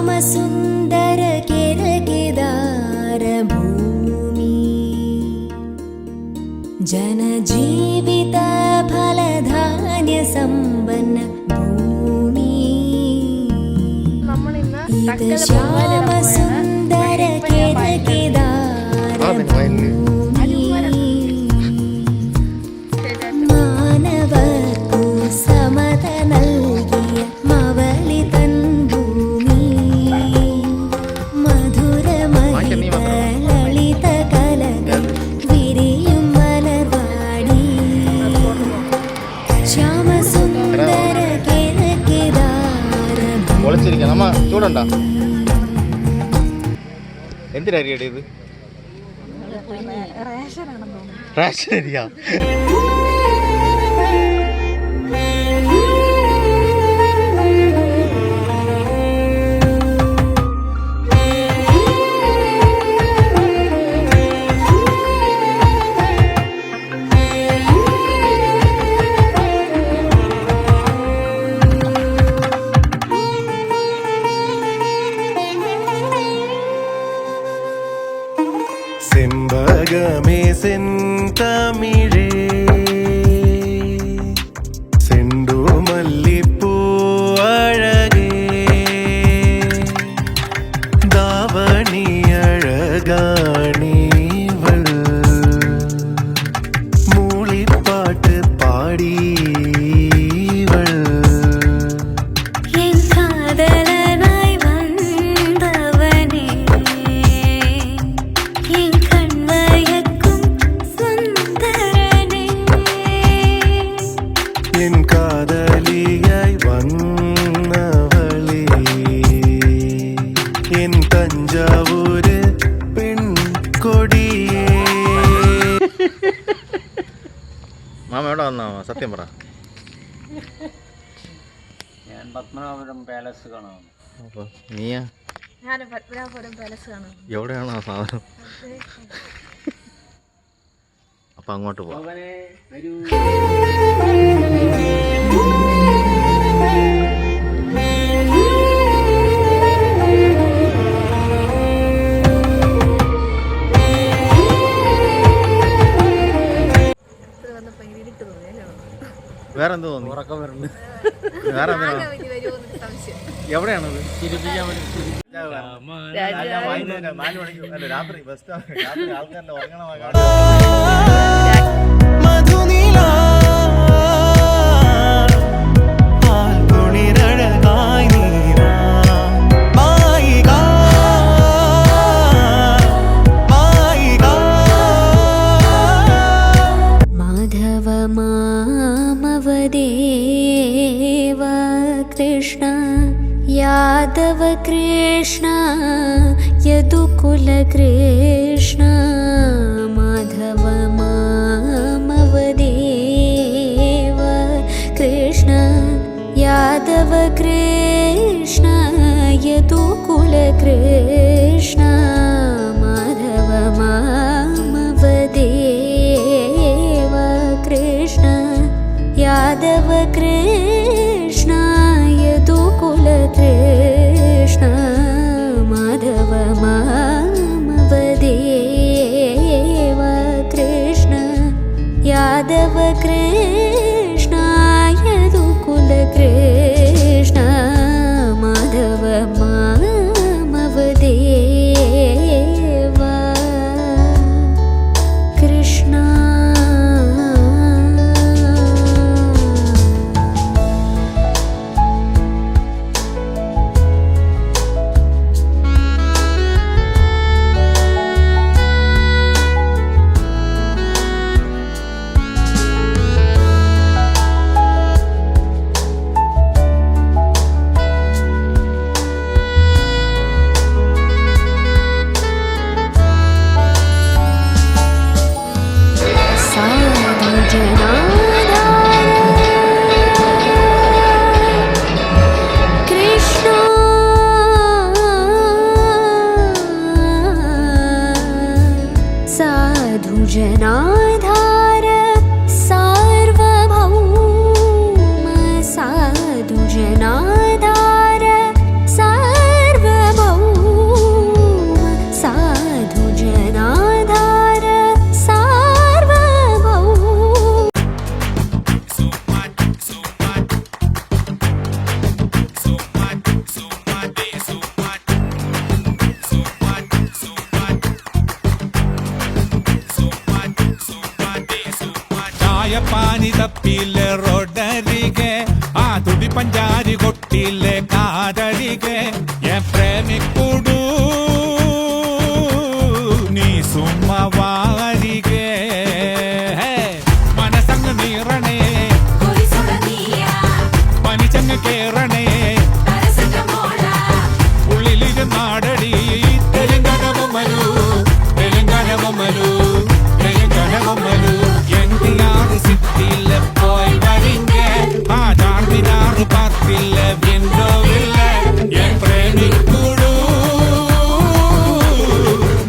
श्यामसुन्दर किरकिदारभूमि जनजीवित फलधान्यसम्पन्न भूमि ഇത് ശ്യാമസുന്ദര കിരകിദാരഭൂമി മാനവർക്കു സമത നൽകിയ മവലി തൻ ഭൂമി മധുരമയ ലളിത കലകൾ വിരിയും മലർവാടി ശ്യാമസുന്ദര കിരകിദാരഭൂമി ചൂടണ്ട എന്തിനരിയട ഇത് റേഷനരിയാ செம்பகமே செந்தமிழே செண்டு மல்லிப்பூ அழகே தாவணி அழகானீவள் மூளிப்பாட்டு பாடிவள் என் காதலனாய் வந்தவனே என் கண்மயக்கும் சுந்தரனே என் காதலியாய் வந்தவளே என் தஞ்சாவூர் பெண் கொடியே മാമ എവിടെ വന്നാ സത്യം പറ ഞാൻ പത്മനാഭപുരം പാലസ് കാണാം. അപ്പൊ നീയാ ഞാൻ പത്മനാഭപുരം പാലസ് കാണാം. എവിടെയാണോ ആ സാധനം അപ്പൊ അങ്ങോട്ട് പോവാം അവനെ വരൂ. ഇത് വന്നപ്പോ ഇങ്ങനെ ഇരുട്ട് തോന്നി അല്ലേ? വേറെന്ത് തോന്നി ഉറക്കം വരുന്നു. വേറെ ആകെ ഇനി വരുമോ എന്നൊരു സംശയം. എവിടെയാണത് ചിരിപ്പിക്കാൻ വേണ്ടി രാത്രി ബസ് സ്റ്റാൻഡ് രാത്രി ആൾക്കാരുടെ ഉറങ്ങണ മധുനിലാ പാൽക്കുളിരഴകായി നീവാ മായിക മായിക മാധവ മാമവദേവ കൃഷ്ണ യാദവ കൃഷ്ണ യദുകുല കൃഷ്ണ മാധവ മാമവദേവ കൃഷ്ണ യാദവ കൃഷ്ണ യദുകുല കൃഷ്ണ മാധവ മാമവദേവ കൃഷ്ണ യാദവ കൃഷ്ണ യദുകുല കൃഷ്ണ മാധവ മാമവദേവ കൃഷ്ണ യാദവ കൃഷ്ണ യദുകുല കൃഷ്ണ മാധവ മാമവദേവ കൃഷ്ണ തപ്പിലെ റോഡരികെ ആ തുടി പഞ്ചാരി കൊട്ടിലെ കാതരികെ ഞാൻ പ്രേമിക്കൂടൂ നീ സുമ്മവാരികെ മനസ്സങ്ങ് നീറണേ പനിച്ചങ്ങ് കേറണേ ഉള്ളിലിരുന്നാടടി തെലുങ്കാന ബൊമ്മലു തെലുങ്കാന ബൊമ്മലു തെലുങ്കാന ബൊമ്മലു എൻടിആർ സിറ്റിയിലെ പോയി വരിങ്ക ആ ചാർമിനാർ പാർക്കിലെ വിൻഡോവിലെ എൻ പ്രേമിക്കൂടൂ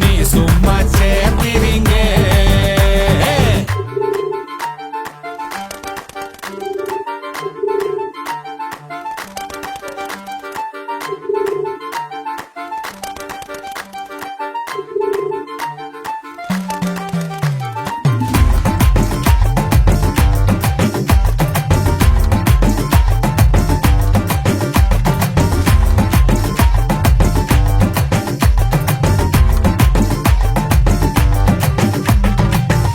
നീ സുമ്മ ചേർന്നിരിങ്ങേ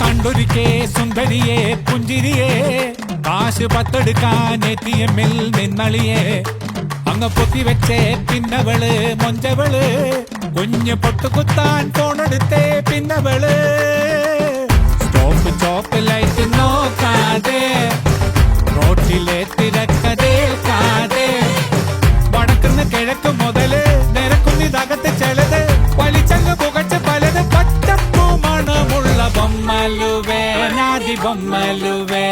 കണ്ടൊരിക്കേ സുന്ദരിയെ പുഞ്ചിരിയെ കാശ് പത്തെടുക്കാൻ ATM-ൽ നിന്നളിയെ അങ്ങ് പൊത്തി വെച്ചേ പിന്നവള് മൊഞ്ചവള് കുഞ്ഞ് പൊട്ടുകുത്താൻ ഫോണെടുത്തേ പിന്നവള് സ്റ്റോപ്പ് ലൈറ്റ് നോക്കാതെ റോട്ടിലെ തിരക്കതേൽക്കാതെ വടക്കുന്ന് കിഴക്ക് മുതല് നിരക്കുന്നിതകത്ത് ചിലത് വലിച്ചങ്ങ് പുകച്ച് പലത് പച്ചപ്പൂ മണമുള്ള బొమ్మలువే నాది బొమ్మలువే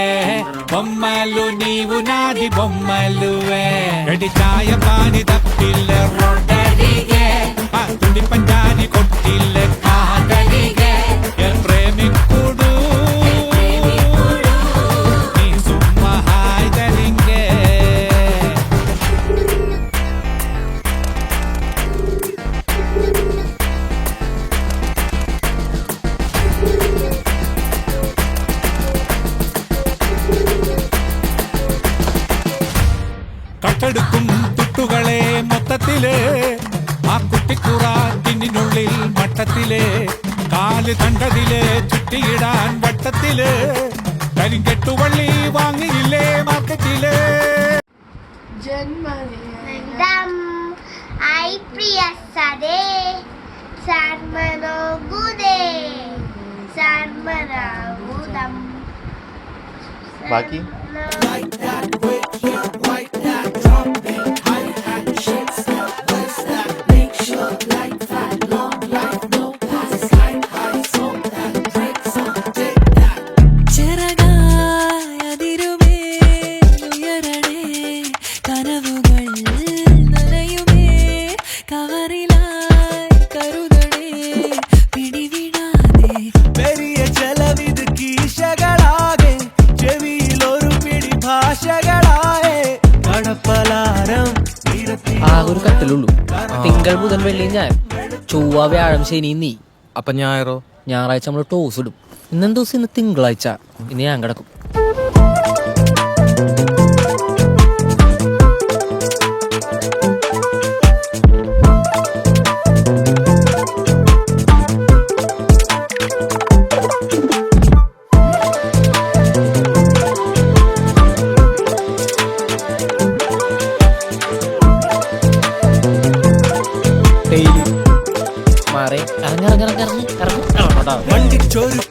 బొమ్మలు నీవు నాది బొమ్మలువే గడి చాయ పాని తప్పిల్లె రొడ్డడిగే ఆ తుండి పంజాని కొట్టిల్లె కాదడిగే ఎ ప్రేమికుడు నీ సుమ్మ హాయిదలింగే കട്ടെടുക്കും തുട്ടുകളെ മൊത്തത്തില് ആ കുട്ടിക്കുറ തിന്നിനുള്ളിൽ മട്ടത്തില് കാല് കണ്ടതില് ചുറ്റിയിടാൻ വട്ടത്തില് കരിങ്കെട്ടുവള്ളി വാങ്ങിയില്ലേ മാർക്കറ്റില് Dam ay priyasade sarmanogude sarmanagudam ബാക്കി പെരിയ ചെലവിത് കീശകളാകെ ചെവിയിലൊരു പിടി ഭാഷകളായേ കടപ്പലാരം ആകെ ഒരു കട്ടിലുള്ളൂ. തിങ്കൾ ബുധൻ വെള്ളി ഞായർ ചൊവ്വ വ്യാഴം ശനി നീ. അപ്പൊ ഞായറോ? ഞായറാഴ്ച നമ്മള് ടോസ് ഇടും. ഇന്നെന്ത് ദിവസം? ഇന്ന് തിങ്കളാഴ്ച. ഇന്ന് ഞാൻ കിടക്കും. മാറി ഇറങ്ങി വണ്ടിച്ചൊരു